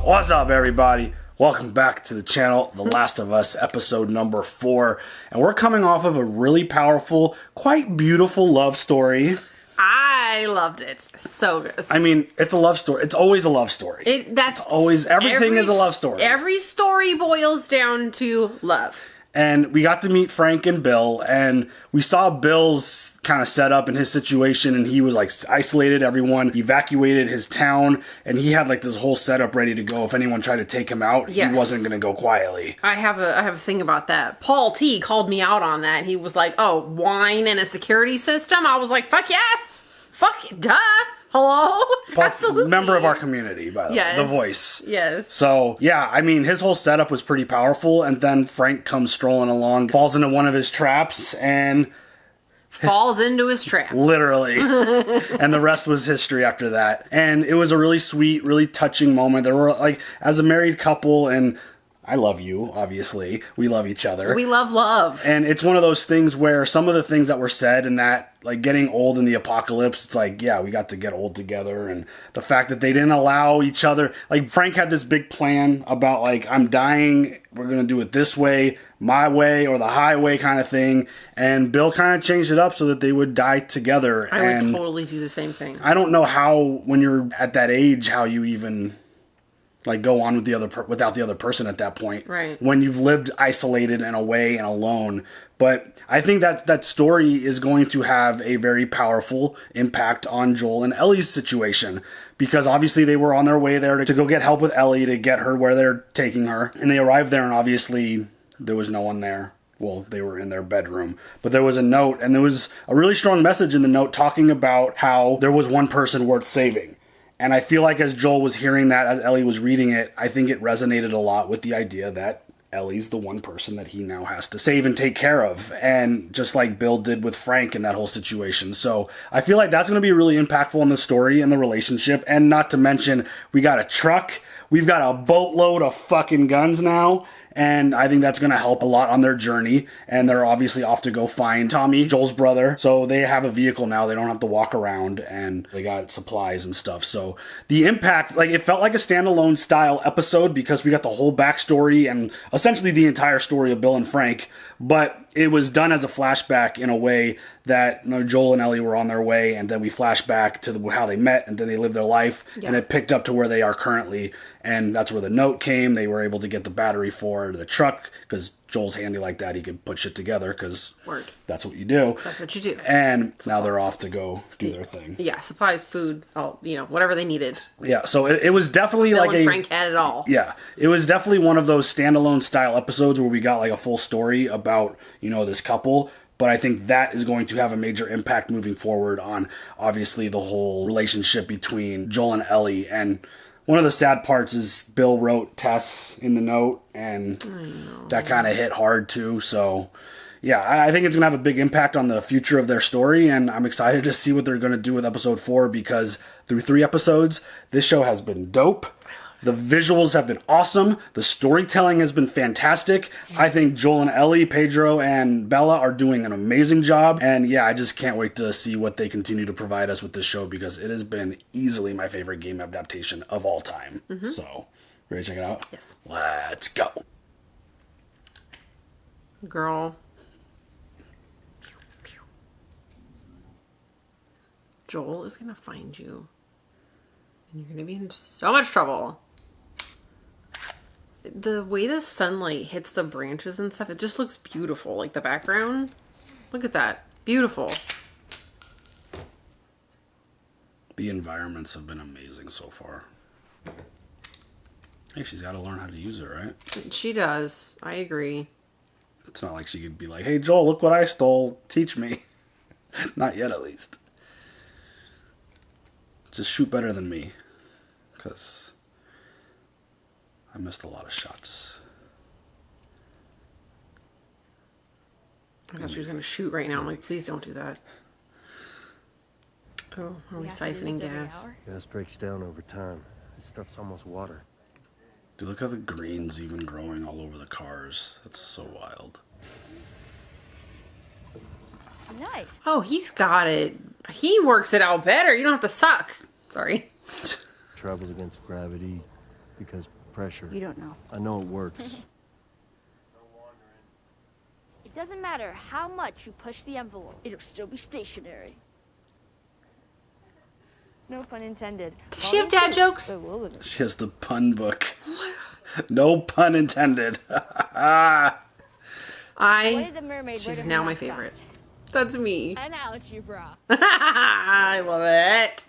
What's up, everybody? Welcome back to the channel, The Last of Us, episode number 4. And we're coming off of a really powerful, quite beautiful love story. I loved it. So good. I mean, it's a love story. It's always a love story. Everything is a love story. Every story boils down to love. And we got to meet Frank and Bill, and we saw Bill's kind of set up in his situation, and he was like isolated. Everyone evacuated his town, and he had like this whole setup ready to go. If anyone tried to take him out, yes. He wasn't going to go quietly. I have a thing about that. Paul T called me out on that. He was like, "Oh, wine and a security system." I was like, "Fuck yes, fuck duh." Hello? Paul's Absolutely. Member of our community, by the way. The voice. Yes. So, yeah, I mean, his whole setup was pretty powerful, and then Frank comes strolling along, falls into one of his traps, and... falls into his trap. Literally. And the rest was history after that. And it was a really sweet, really touching moment. There were, like, as a married couple, and... I love you, obviously. We love each other. We love. And it's one of those things where some of the things that were said in that, like getting old in the apocalypse, it's like, yeah, we got to get old together. And the fact that they didn't allow each other, like Frank had this big plan about like, I'm dying, we're going to do it this way, my way, or the highway kind of thing. And Bill kind of changed it up so that they would die together. I would totally do the same thing. I don't know how, when you're at that age, how you even... like go on with the other without the other person at that point, right? When you've lived isolated and away and alone. But I think that story is going to have a very powerful impact on Joel and Ellie's situation, because obviously they were on their way there to go get help with Ellie to get her where they're taking her, and they arrived there and obviously there was no one there. Well, they were in their bedroom, but there was a note, and there was a really strong message in the note talking about how there was one person worth saving. And I feel like as Joel was hearing that, as Ellie was reading it, I think it resonated a lot with the idea that Ellie's the one person that he now has to save and take care of. And just like Bill did with Frank in that whole situation. So I feel like that's going to be really impactful in the story and the relationship. And not to mention, we got a truck. We've got a boatload of fucking guns now. And I think that's going to help a lot on their journey. And they're obviously off to go find Tommy, Joel's brother. So they have a vehicle now. They don't have to walk around, and they got supplies and stuff. So the impact, like, it felt like a standalone style episode because we got the whole backstory and essentially the entire story of Bill and Frank. But it was done as a flashback in a way that, you know, Joel and Ellie were on their way, and then we flash back to how they met, and then they lived their life, and it picked up to where they are currently, and that's where the note came. They were able to get the battery for the truck, because Joel's handy like that. He could put shit together, because that's what you do. That's what you do. And now they're off to go do their thing. Yeah, supplies, food, all, you know, whatever they needed. Yeah, so it was definitely Bill like and Frank had it all. Yeah, it was definitely one of those standalone style episodes where we got like a full story about, you know, this couple. But I think that is going to have a major impact moving forward on, obviously, the whole relationship between Joel and Ellie. And one of the sad parts is Bill wrote Tess in the note, and that kind of hit hard too. So, yeah, I think it's going to have a big impact on the future of their story, and I'm excited to see what they're going to do with episode 4, because through 3 episodes, this show has been dope. The visuals have been awesome. The storytelling has been fantastic. I think Joel and Ellie, Pedro and Bella are doing an amazing job. And yeah, I just can't wait to see what they continue to provide us with this show, because it has been easily my favorite game adaptation of all time. So, ready to check it out? Yes. Let's go. Girl. Joel is going to find you. And you're going to be in so much trouble. The way the sunlight hits the branches and stuff, it just looks beautiful. Like the background. Look at that. Beautiful. The environments have been amazing so far. Hey, she's got to learn how to use it, right? She does. I agree. It's not like she could be like, hey, Joel, look what I stole. Teach me. Not yet, at least. Just shoot better than me. Because I missed a lot of shots. I thought she was going to shoot right now. I'm like, please don't do that. Oh, are we siphoning gas? Gas breaks down over time. This stuff's almost water. Dude, look how the green's even growing all over the cars. That's so wild. Nice. Oh, he's got it. He works it out better. You don't have to suck. Sorry. Travels against gravity because pressure. You don't know. I know it works. It doesn't matter how much you push the envelope, it'll still be stationary. No pun intended. Does she have dad jokes? She has the pun book. No pun intended. What did the mermaid She's wear to now her my mascot? favorite. That's me. An algebra. I love it.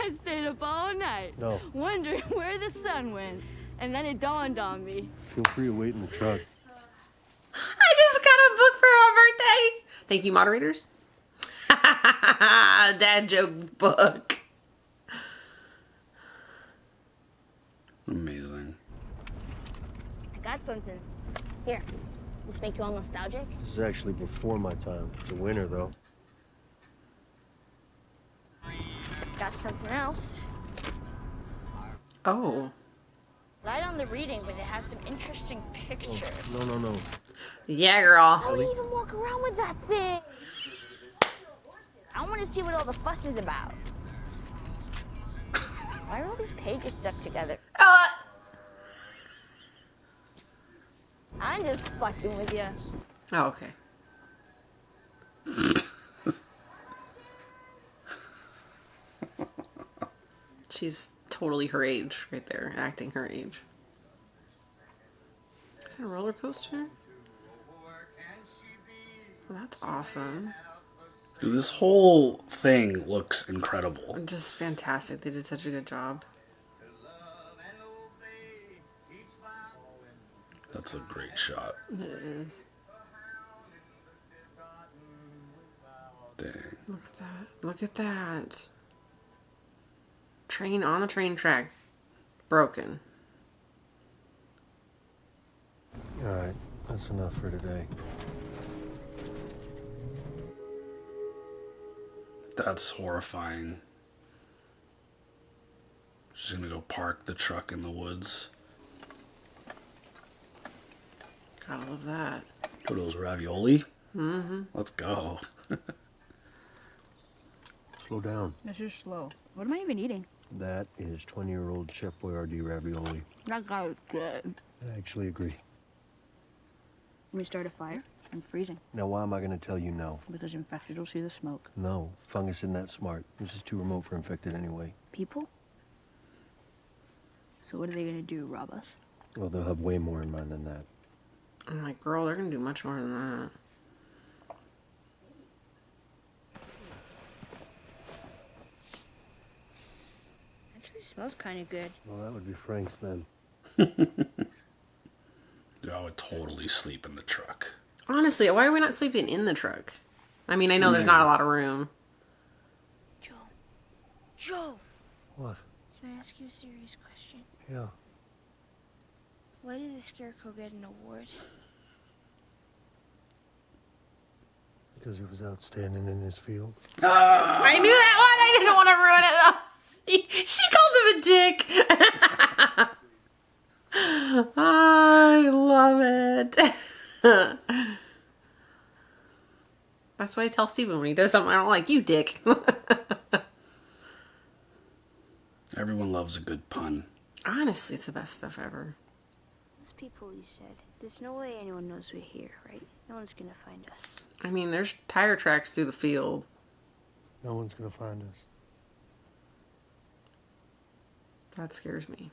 I stayed up all night, No. wondering where the sun went, and then it dawned on me. Feel free to wait in the truck. I just got a book for my birthday. Thank you, moderators. Dad joke book. Amazing. I got something. Here. This make you all nostalgic? This is actually before my time. It's a winner, though. Got something else. Oh. Light on the reading, but it has some interesting pictures. No. Yeah, girl. How do you even walk around with that thing? I want to see what all the fuss is about. Why are all these pages stuck together? I'm just fucking with you. Oh, okay. She's totally her age right there, acting her age. Is it a roller coaster? Well, that's awesome. Dude, this whole thing looks incredible. Just fantastic. They did such a good job. That's a great shot. It is. Dang. Look at that. Look at that. Train on the train track. Broken. Alright, that's enough for today. That's horrifying. She's gonna go park the truck in the woods. Gotta love that. Go to those ravioli? Mm-hmm. Let's go. Slow down. This is slow. What am I even eating? That is 20-year-old Chef Boyardee ravioli. That guy was good. I actually agree. Let me start a fire. I'm freezing. Now, why am I going to tell you no? Because infected will see the smoke. No, fungus isn't that smart. This is too remote for infected anyway. People? So what are they gonna do, rob us? Well, they'll have way more in mind than that. I'm like, girl, they're gonna do much more than that. Actually smells kind of good. Well, that would be Frank's then. I would totally sleep in the truck. Honestly, why are we not sleeping in the truck? I mean, I know there's not a lot of room. Joel! What? Can I ask you a serious question? Yeah. Why did the Scarecrow get an award? Because he was outstanding in his field. I knew that one! I didn't want to ruin it though. She called him a dick. I love it. That's what I tell Steven when he does something I don't like. You dick. Everyone loves a good pun. Honestly, it's the best stuff ever. Those people you said. There's no way anyone knows we're here, right? No one's gonna find us. I mean, there's tire tracks through the field. No one's going to find us. That scares me.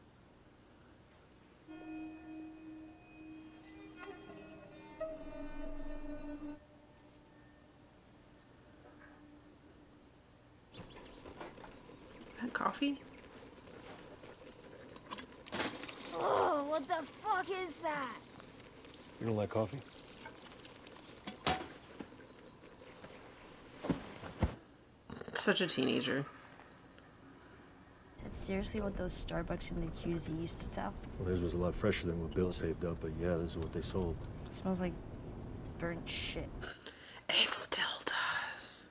That coffee? Oh, what the fuck is that? You don't like coffee? Such a teenager. Is that seriously what those Starbucks in the QZ used to sell? Well, theirs was a lot fresher than what Bill saved up, but yeah, this is what they sold. It smells like burnt shit. It still does.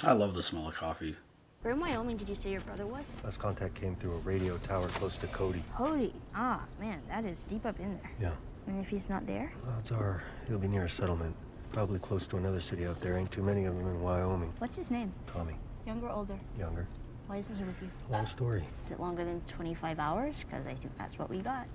I love the smell of coffee. Where in Wyoming did you say your brother was? Last contact came through a radio tower close to Cody. Cody. Ah, man, that is deep up in there. Yeah. And if he's not there? Odds are he'll be near a settlement. Probably close to another city out there. Ain't too many of them in Wyoming. What's his name? Tommy. Younger or older? Younger. Why isn't he with you? Long story. Is it longer than 25 hours? Because I think that's what we got.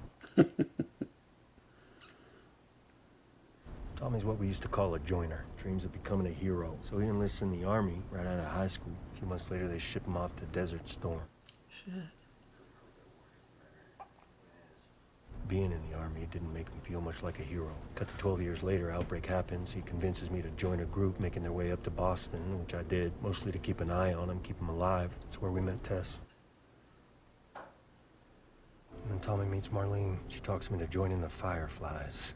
Tommy's what we used to call a joiner. Dreams of becoming a hero. So he enlists in the army right out of high school. A few months later, they ship him off to Desert Storm. Shit. Being in the army didn't make him feel much like a hero. Cut to 12 years later, outbreak happens. He convinces me to join a group making their way up to Boston, which I did, mostly to keep an eye on him, keep him alive. That's where we met Tess. And then Tommy meets Marlene. She talks him into joining the Fireflies.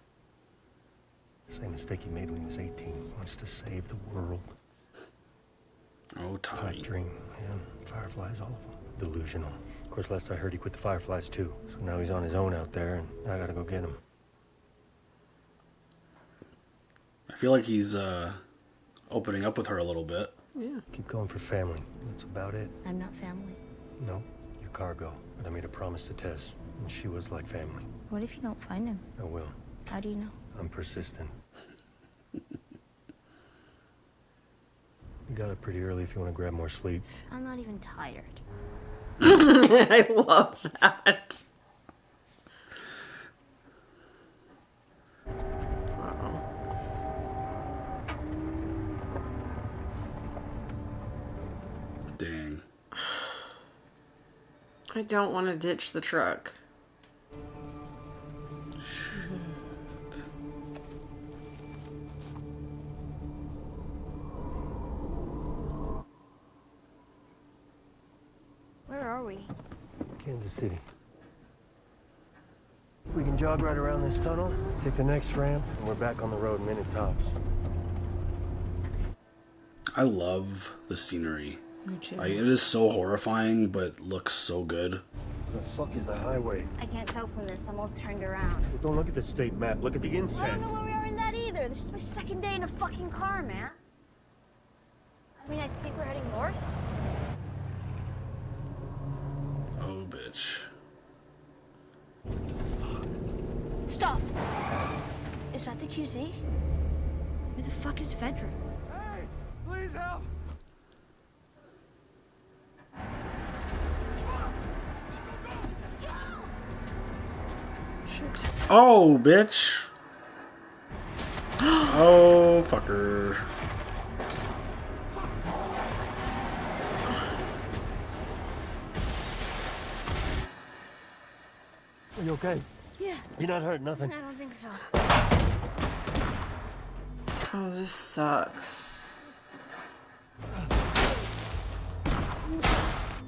Same mistake he made when he was 18. Wants to save the world. Oh, Tommy. Pipe dream. Yeah, Fireflies, all of them. Delusional. Of course, last I heard he quit the Fireflies too. So now he's on his own out there, and I gotta go get him. I feel like he's opening up with her a little bit. Yeah. Keep going for family. That's about it. I'm not family. No, you're cargo. But I made a promise to Tess, and she was like family. What if you don't find him? I will. How do you know? I'm persistent. You got up pretty early if you want to grab more sleep. I'm not even tired. I love that. Uh-oh. Dang. I don't want to ditch the truck. Where are we? Kansas City. We can jog right around this tunnel, take the next ramp, and we're back on the road minute tops. I love the scenery. Me too. It is so horrifying, but looks so good. The fuck is the highway? I can't tell from this. I'm all turned around. Well, don't look at the state map. Look at the I don't inset. know where we are in that either. This is my second day in a fucking car, man. I mean, I think we're heading north. Oh, bitch. Stop! Is that the QZ? Where the fuck is Fedra? Hey, please help! Shit. Oh, bitch. Oh, fucker. Are you okay? Yeah, You're not hurt, nothing. I don't think so. Oh, this sucks.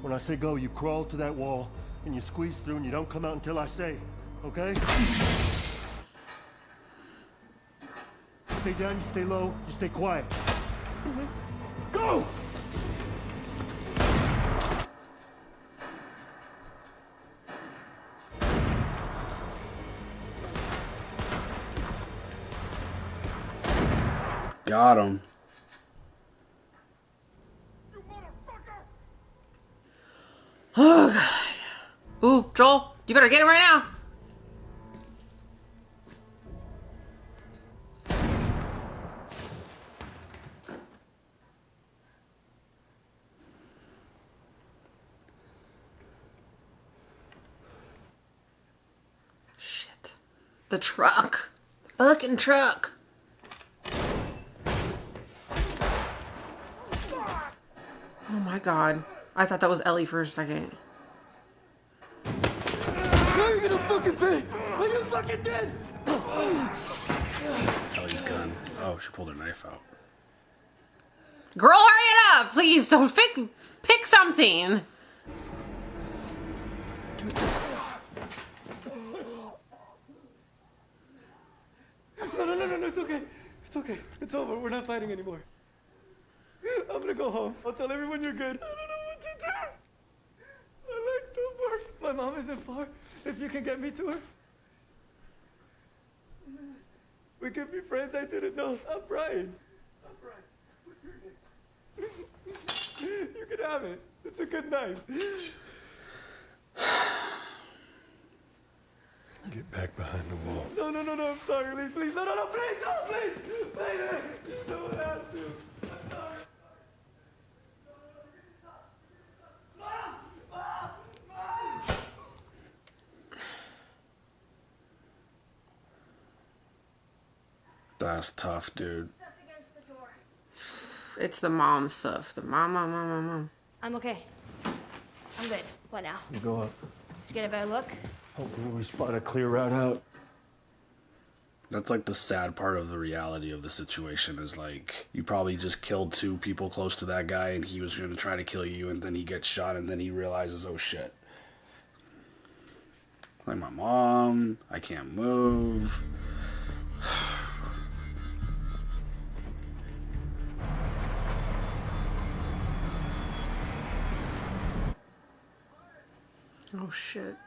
When I say go, you crawl to that wall, and you squeeze through, and you don't come out until I say, okay? Stay down, you stay low, you stay quiet. Go! Got him. Oh, God. Ooh, Joel, you better get him right now. Shit. The truck. Fucking truck. Oh my God. I thought that was Ellie for a second. Now you're gonna fucking pay! Are you fucking dead? Ellie's gun. Oh, she pulled her knife out. Girl, hurry it up! Please don't pick something. No, it's okay. It's okay. It's over. We're not fighting anymore. I'm gonna go home. I'll tell everyone you're good. I don't know what to do. My legs don't work. My mom isn't far. If you can get me to her. We can be friends. I didn't know. I'm Brian. What's your name? You can have it. It's a good knife. get back behind the wall. No, I'm sorry, please, no, please, no, don't ask me. I'm sorry. That's tough, dude. It's the mom stuff. The mom. I'm okay. I'm good. What now? You go up. Did you get a better look? Hopefully we spot a clear route out. That's like the sad part of the reality of the situation is like you probably just killed 2 people close to that guy and he was going to try to kill you and then he gets shot and then he realizes, oh shit. Like my mom, I can't move. Oh shit.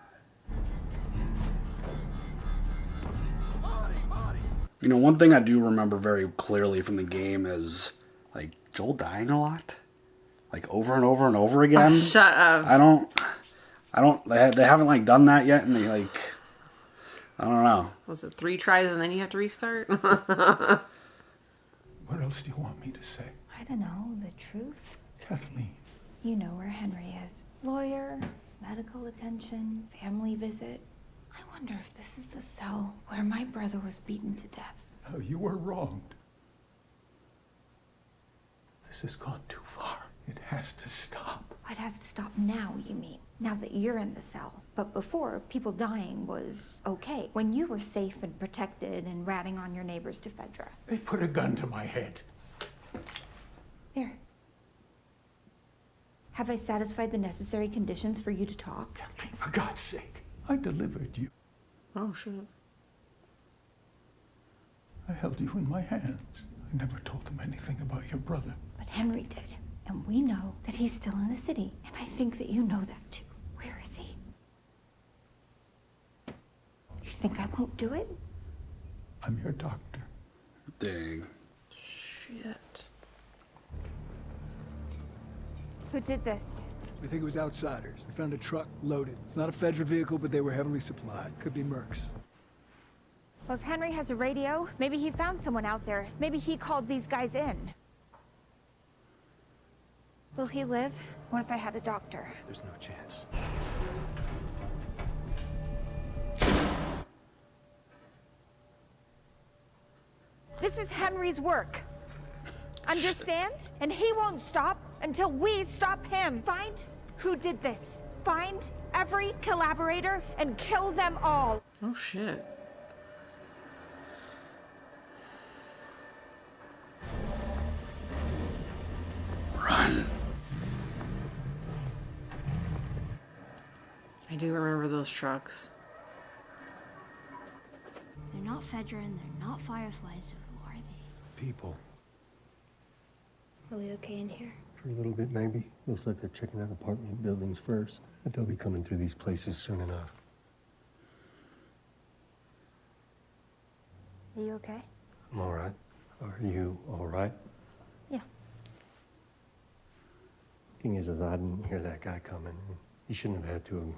You know, one thing I do remember very clearly from the game is like Joel dying a lot. Like over and over and over again. Shut up. I don't, they haven't like done that yet and they like, I don't know. Was it 3 tries and then you have to restart? What else do you want me to say? I don't know, the truth. Kathleen. You know where Henry is. Lawyer, medical attention, family visit. I wonder if this is the cell where my brother was beaten to death. Oh, you were wronged. This has gone too far. It has to stop. It has to stop now, you mean? Now that you're in the cell. But before, people dying was okay. When you were safe and protected and ratting on your neighbors to Fedra. They put a gun to my head. Here. Have I satisfied the necessary conditions for you to talk? Kathleen, for God's sake, I delivered you. Oh shit. I held you in my hands. I never told them anything about your brother. But Henry did. And we know that he's still in the city. And I think that you know that too. Where is he? You think I won't do it? I'm your doctor. Dang. Shit. Who did this? We think it was outsiders. We found a truck loaded. It's not a Fedra vehicle, but they were heavily supplied. Could be mercs. Well, if Henry has a radio, maybe he found someone out there. Maybe he called these guys in. Will he live? What if I had a doctor? There's no chance. This is Henry's work. Understand? And he won't stop until we stop him. Find who did this. Find every collaborator and kill them all. Oh shit. Run. I do remember those trucks. They're not Fedra and they're not Fireflies, so who are they? People. Are we okay in here? For a little bit, maybe. Looks like they're checking out apartment buildings first. But they'll be coming through these places soon enough. Are you okay? I'm all right. Are you all right? Yeah. Thing is I didn't hear that guy coming. He shouldn't have had to have.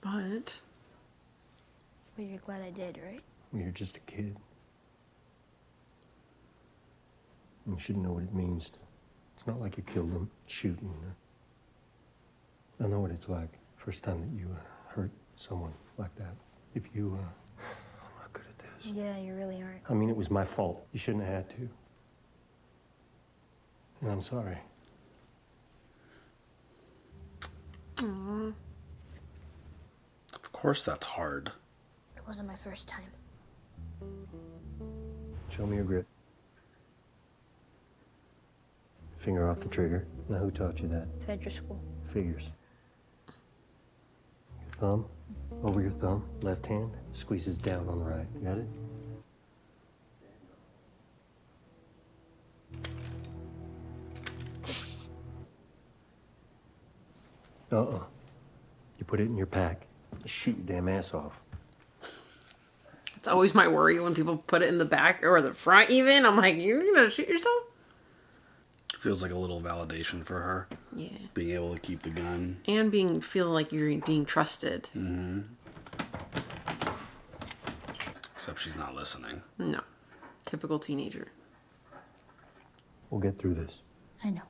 But Well, you're glad I did, right? Well, you're just a kid. You should know what it means to. It's not like you killed him shooting. I know what it's like. First time that you hurt someone like that. If you, I'm not good at this. Yeah, you really aren't. I mean, it was my fault. You shouldn't have had to. And I'm sorry. Aww. Of course that's hard. It wasn't my first time. Show me your grip. Finger off the trigger. Now, who taught you that? Fedra school. Figures. Your thumb, over your thumb, left hand, squeezes down on the right. You got it? You put it in your pack. Shoot your damn ass off. it's always my worry when people put it in the back or the front even. I'm like, you're gonna shoot yourself? Feels like a little validation for her. Yeah. Being able to keep the gun. And feel like you're being trusted. Mm-hmm. Except she's not listening. No. Typical teenager. We'll get through this. I know.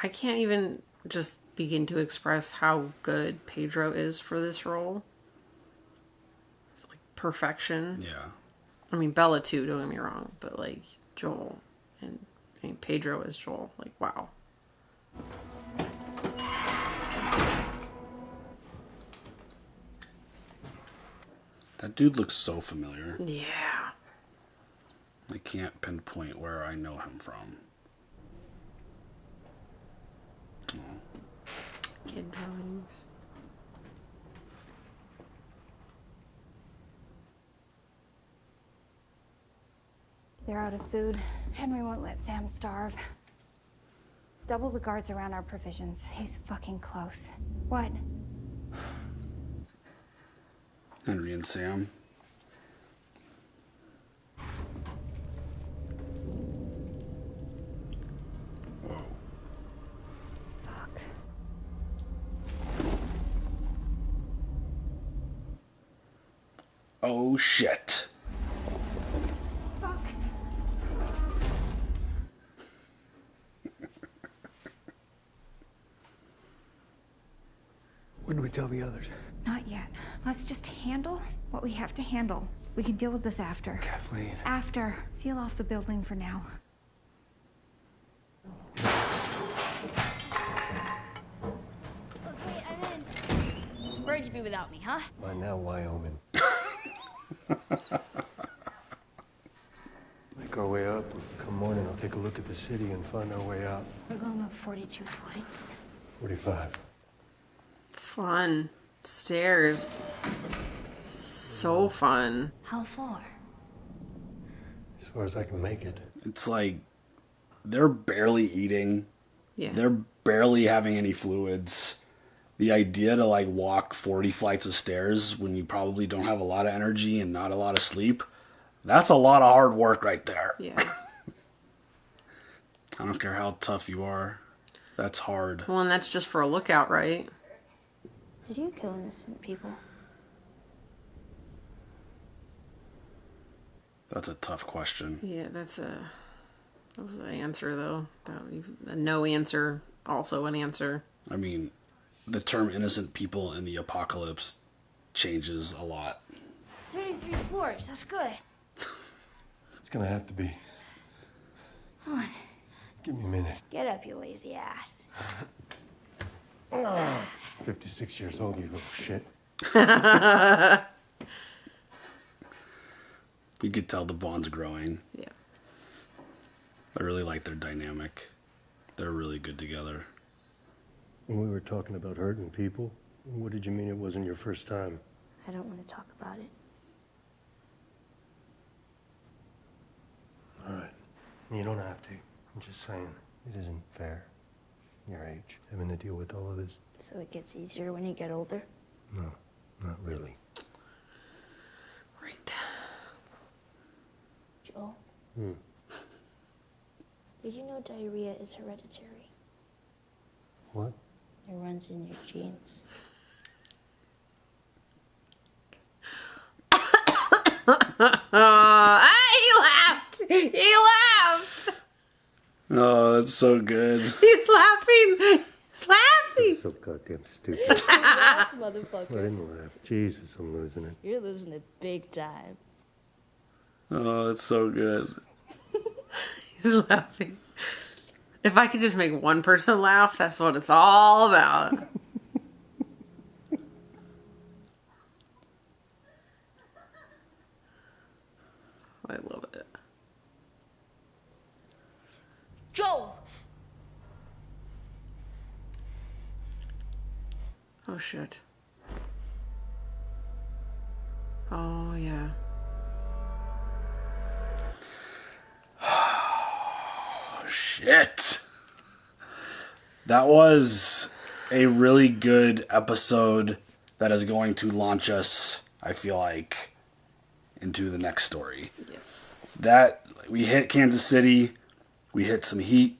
I can't even just begin to express how good Pedro is for this role. It's like perfection. Yeah. I mean, Bella too, don't get me wrong. But like, Joel and Pedro as Joel. Like, wow. That dude looks so familiar. Yeah. I can't pinpoint where I know him from. Oh. Kid drawings. They're out of food. Henry won't let Sam starve. Double the guards around our provisions. He's fucking close. What? Henry and Sam. Whoa. Fuck. Oh shit. Fuck. When do we tell the others? Not yet. Let's just handle what we have to handle. We can deal with this after. Kathleen. After. Seal off the building for now. Okay, I'm in. Where'd you be without me, huh? By now, Wyoming. Make our way up. Come morning, I'll take a look at the city and find our way out. We're going up 42 flights. 45. Fun. Stairs. So fun. How far? As far as I can make it. It's like they're barely eating. Yeah. They're barely having any fluids. The idea to like walk 40 flights of stairs when you probably don't have a lot of energy and not a lot of sleep, that's a lot of hard work right there. Yeah. I don't care how tough you are. That's hard. Well, and that's just for a lookout, right? Did you kill innocent people? That's a tough question. Yeah, that was an answer though. A no answer, also an answer. I mean, the term innocent people in the apocalypse changes a lot. 33 floors, that's good. It's gonna have to be. Come on, Give me a minute. get up, you lazy ass. 56 years old, you little shit. You could tell the bond's growing. Yeah. I really like their dynamic. They're really good together. When we were talking about hurting people, what did you mean it wasn't your first time? I don't want to talk about it. All right. You don't have to. I'm just saying, it isn't fair. Your age, having to deal with all of this. So it gets easier when you get older? No, not really. Right. Joel, Hmm. did you know diarrhea is hereditary? What? It runs in your genes. He laughed! He laughed! Oh, that's so good. He's laughing! He's laughing! So goddamn stupid. Motherfucker. I didn't laugh. Jesus, I'm losing it. You're losing it big time. Oh, that's so good. He's laughing. If I could just make one person laugh, that's what it's all about. I love it. Joel! Oh shit. Oh yeah. Shit. That was a really good episode that is going to launch us, I feel like, into the next story. Yes. That we hit Kansas City, we hit some heat.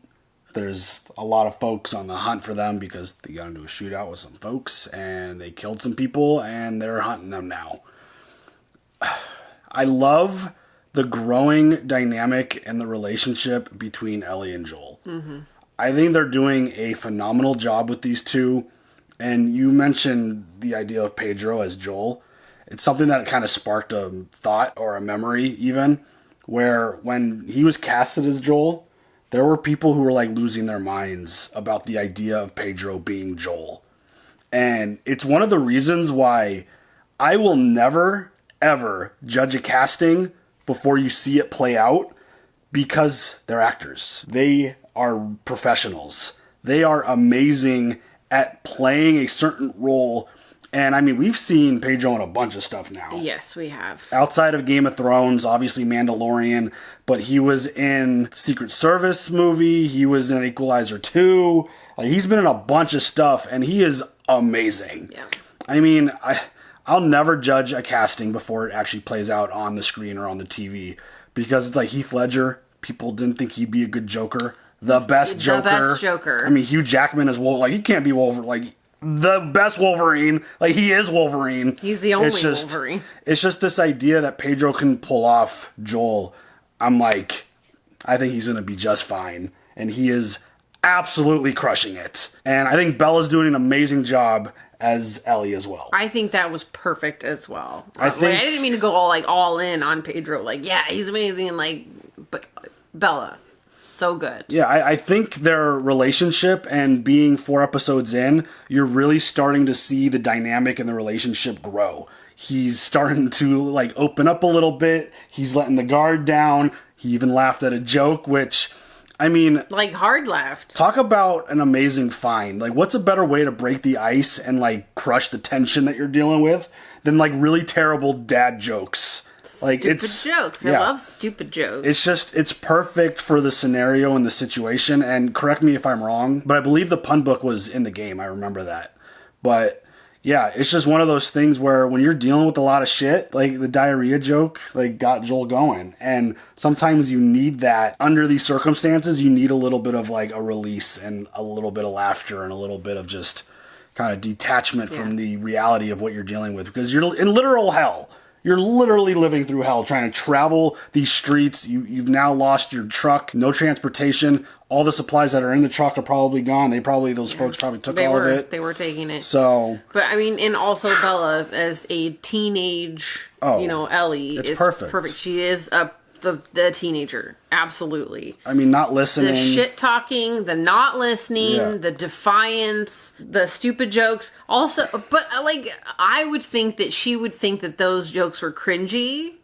There's a lot of folks on the hunt for them because they got into a shootout with some folks and they killed some people and they're hunting them now. I love the growing dynamic and the relationship between Ellie and Joel. I think they're doing a phenomenal job with these two. And you mentioned the idea of Pedro as Joel. It's something that kind of sparked a thought or a memory even, where when he was casted as Joel, there were people who were like losing their minds about the idea of Pedro being Joel. And it's one of the reasons why I will never, ever judge a casting before you see it play out, because they're actors. They are professionals. They are amazing at playing a certain role. And I mean, we've seen Pedro in a bunch of stuff now. Yes, we have. Outside of Game of Thrones, obviously Mandalorian, but he was in Secret Service movie. He was in Equalizer 2. Like, he's been in a bunch of stuff, and he is amazing. Yeah. I mean, I'll never judge a casting before it actually plays out on the screen or on the TV, because it's like Heath Ledger. People didn't think he'd be a good Joker. The best Joker. I mean, Hugh Jackman is Wolverine. Like, he can't be Wolverine. Like, the best Wolverine. Like, he is Wolverine. He's the only Wolverine. It's just this idea that Pedro can pull off Joel. I'm like, I think he's going to be just fine. And he is absolutely crushing it. And I think Bella's doing an amazing job as Ellie as well. I think that was perfect as well. I didn't mean to go all in on Pedro. Like, yeah, he's amazing. Like, but Bella, so good. Yeah, I think their relationship, and being 4 episodes in, you're really starting to see the dynamic and the relationship grow. He's starting to like open up a little bit. He's letting the guard down. He even laughed at a joke, which, I mean, like, hard laughed. Talk about an amazing find. Like, what's a better way to break the ice and like crush the tension that you're dealing with than like really terrible dad jokes? Like, stupid jokes. I love stupid jokes. It's perfect for the scenario and the situation. And correct me if I'm wrong, but I believe the pun book was in the game. I remember that. But yeah, it's just one of those things where when you're dealing with a lot of shit, like the diarrhea joke, like, got Joel going. And sometimes you need that. Under these circumstances, you need a little bit of like a release and a little bit of laughter and a little bit of just kind of detachment from the reality of what you're dealing with, because you're in literal hell. You're literally living through hell, trying to travel these streets. You've now lost your truck, no transportation. All the supplies that are in the truck are probably gone. Those folks probably took all of it. They were taking it. So, but I mean, and also Bella as a teenage, Ellie is perfect. She is the teenager, absolutely. I mean, not listening, the shit talking, the not listening, the defiance, the stupid jokes. Also, but like, I would think that she would think that those jokes were cringy.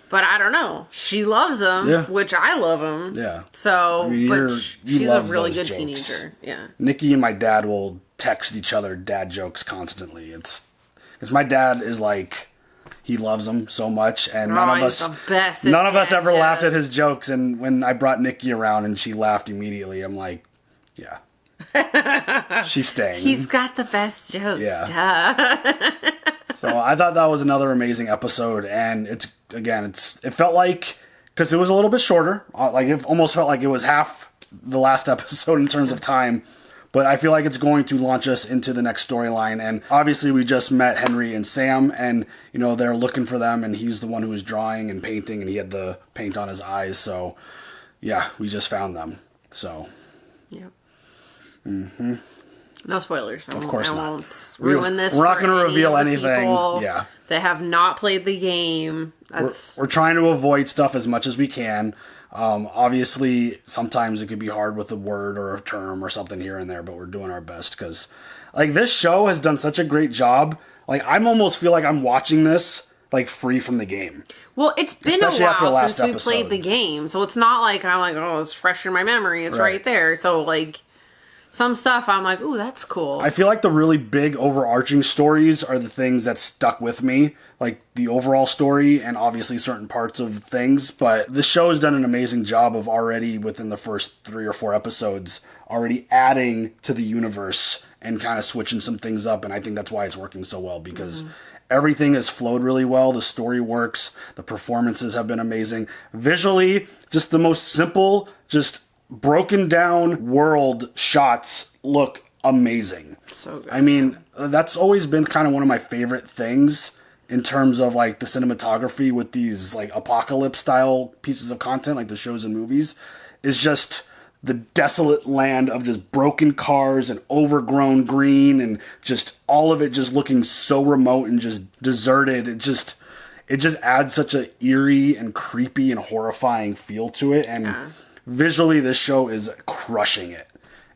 But I don't know. She loves them, which I love them. Yeah. So, I mean, but she's a really good jokes. Teenager. Yeah. Nikki and my dad will text each other dad jokes constantly. It's because my dad is like, he loves them so much, and none of us ever laughed at his jokes. And when I brought Nikki around and she laughed immediately, I'm like, yeah, she's staying. He's got the best jokes. Yeah. So I thought that was another amazing episode, and it felt like, because it was a little bit shorter, like it almost felt like it was half the last episode in terms of time, but I feel like it's going to launch us into the next storyline. And obviously we just met Henry and Sam, and they're looking for them, and he's the one who was drawing and painting, and he had the paint on his eyes. So yeah, we just found them. So yeah. Mm-hmm. No spoilers. Of course not. I won't ruin this. We're not going to reveal anything. Yeah. That have not played the game. We're trying to avoid stuff as much as we can. Obviously, sometimes it could be hard with a word or a term or something here and there, but we're doing our best, because like, this show has done such a great job. Like, I almost feel like I'm watching this like free from the game. Well, it's been a while since we played the game, so it's not like I'm like, oh, it's fresh in my memory. It's right there. So like, some stuff I'm like, ooh, that's cool. I feel like the really big overarching stories are the things that stuck with me, like the overall story and obviously certain parts of things. But the show has done an amazing job of already, within the first 3 or 4 episodes, already adding to the universe and kind of switching some things up. And I think that's why it's working so well, because everything has flowed really well. The story works. The performances have been amazing. Visually, just the most simple, just broken down world shots look amazing. So good. I mean, that's always been kind of one of my favorite things in terms of like the cinematography with these like apocalypse style pieces of content, like the shows and movies, is just the desolate land of just broken cars and overgrown green and just all of it just looking so remote and just deserted. It just adds such a eerie and creepy and horrifying feel to it. And visually, this show is crushing it.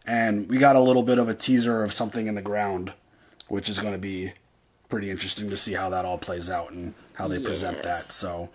And we got a little bit of a teaser of something in the ground, which is going to be pretty interesting to see how that all plays out and how they present that. So,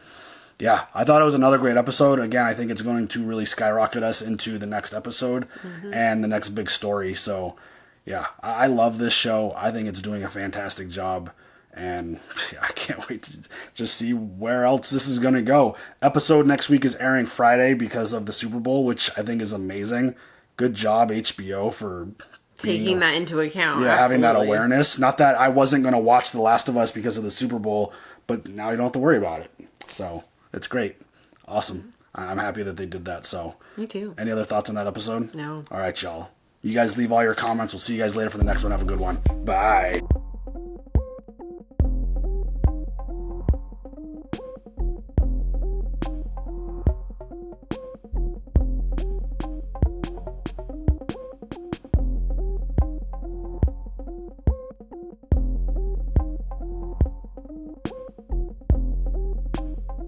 yeah, I thought it was another great episode. Again, I think it's going to really skyrocket us into the next episode and the next big story. So, yeah, I love this show. I think it's doing a fantastic job. And I can't wait to just see where else this is going to go. Episode next week is airing Friday because of the Super Bowl, which I think is amazing. Good job, HBO, for taking that into account. Yeah, having that awareness. Not that I wasn't going to watch The Last of Us because of the Super Bowl, but now you don't have to worry about it. So it's great. Awesome. I'm happy that they did that. So me too. Any other thoughts on that episode? No. All right, y'all. You guys leave all your comments. We'll see you guys later for the next one. Have a good one. Bye.